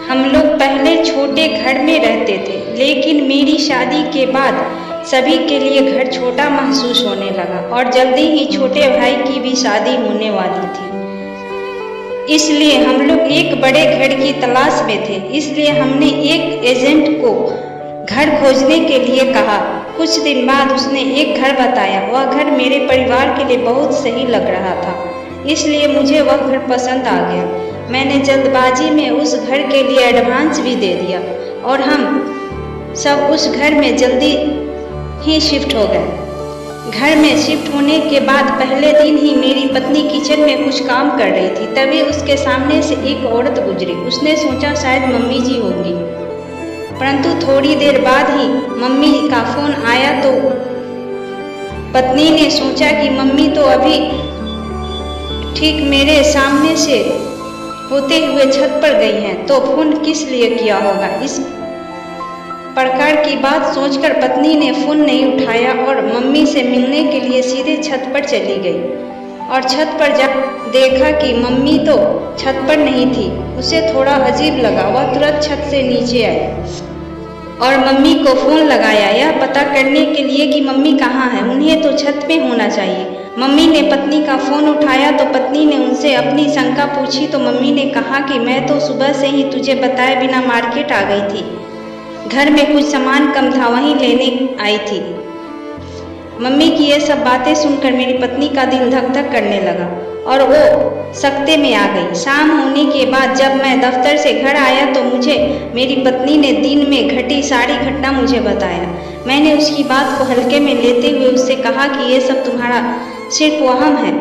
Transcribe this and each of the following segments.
हम लोग पहले छोटे घर में रहते थे, लेकिन मेरी शादी के बाद सभी के लिए घर छोटा महसूस होने लगा और जल्दी ही छोटे भाई की भी शादी होने वाली थी। इसलिए हम लोग एक बड़े घर की तलाश में थे। इसलिए हमने एक एजेंट को घर खोजने के लिए कहा। कुछ दिन बाद उसने एक घर बताया। वह घर मेरे परिवार के लिए बहुत सही लग रहा था, इसलिए मुझे वह घर पसंद आ गया। मैंने जल्दबाजी में उस घर के लिए एडवांस भी दे दिया और हम सब उस घर में जल्दी ही शिफ्ट हो गए। घर में शिफ्ट होने के बाद पहले दिन ही मेरी पत्नी किचन में कुछ काम कर रही थी, तभी उसके सामने से एक औरत गुजरी। उसने सोचा शायद मम्मी जी होंगी, परंतु थोड़ी देर बाद ही मम्मी का फोन आया तो पत्नी ने सोचा कि मम्मी तो अभी ठीक मेरे सामने से होते हुए छत पर गई हैं, तो फोन किस लिए किया होगा। इस प्रकार की बात सोचकर पत्नी ने फोन नहीं उठाया और मम्मी से मिलने के लिए सीधे छत पर चली गई और छत पर जा देखा कि मम्मी तो छत पर नहीं थी। उसे थोड़ा अजीब लगा। वह तुरंत छत से नीचे आई और मम्मी को फोन लगाया, यह पता करने के लिए कि मम्मी कहाँ है। उन्हें तो छत पे होना चाहिए। मम्मी ने पत्नी का फोन उठाया तो पत्नी ने उनसे अपनी शंका पूछी तो मम्मी ने कहा कि मैं तो सुबह से ही तुझे बताए बिना मार्केट आ गई थी। घर में कुछ सामान कम था, वहीं लेने आई थी। मम्मी की ये सब बातें सुनकर मेरी पत्नी का दिल धक धक करने लगा और वो सकते में आ गई। शाम होने के बाद जब मैं दफ्तर से घर आया तो मुझे मेरी पत्नी ने दिन में घटी सारी घटना मुझे बताया। मैंने उसकी बात को हल्के में लेते हुए उससे कहा कि ये सब तुम्हारा सिर्फ वहम है।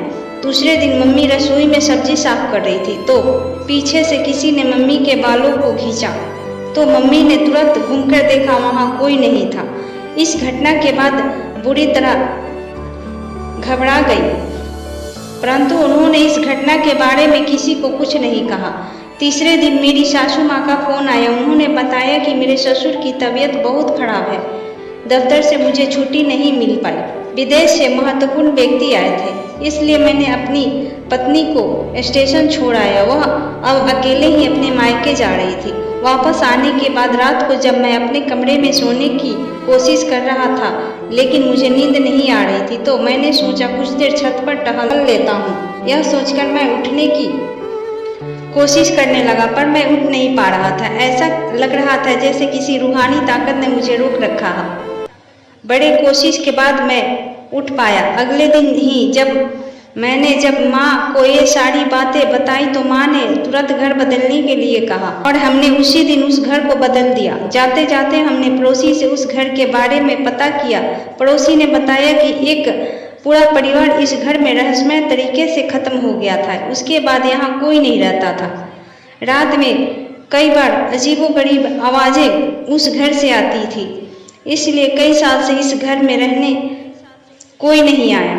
दूसरे दिन मम्मी रसोई में सब्जी साफ कर रही थी तो पीछे से किसी ने मम्मी के बालों को खींचा, तो मम्मी ने तुरंत घूमकर देखा, वहाँ कोई नहीं था। इस घटना के बाद बुरी तरह घबरा गई, परंतु उन्होंने इस घटना के बारे में किसी को कुछ नहीं कहा। तीसरे दिन मेरी सासू माँ का फोन आया। उन्होंने बताया कि मेरे ससुर की तबीयत बहुत खराब है। दफ्तर से मुझे छुट्टी नहीं मिल पाई। विदेश से महत्वपूर्ण व्यक्ति आए थे, इसलिए मैंने अपनी पत्नी को स्टेशन छोड़ आया। वह अब अकेले ही अपने मायके जा रही थी। वापस आने के बाद रात को जब मैं अपने कमरे में सोने की कोशिश कर रहा था, लेकिन मुझे नींद नहीं आ रही थी, तो मैंने सोचा कुछ देर छत पर टहल लेता हूँ। यह सोचकर मैं उठने की कोशिश करने लगा, पर मैं उठ नहीं पा रहा था। ऐसा लग रहा था जैसे किसी रूहानी ताकत ने मुझे रोक रखा है। बड़े कोशिश के बाद मैं उठ पाया। अगले दिन ही जब माँ को ये सारी बातें बताई तो माँ ने तुरंत घर बदलने के लिए कहा और हमने उसी दिन उस घर को बदल दिया। जाते जाते हमने पड़ोसी से उस घर के बारे में पता किया। पड़ोसी ने बताया कि एक पूरा परिवार इस घर में रहस्यमय तरीके से खत्म हो गया था। उसके बाद यहाँ कोई नहीं रहता था। रात में कई बार अजीबोगरीब आवाज़ें उस घर से आती थी, इसलिए कई साल से इस घर में रहने कोई नहीं आया।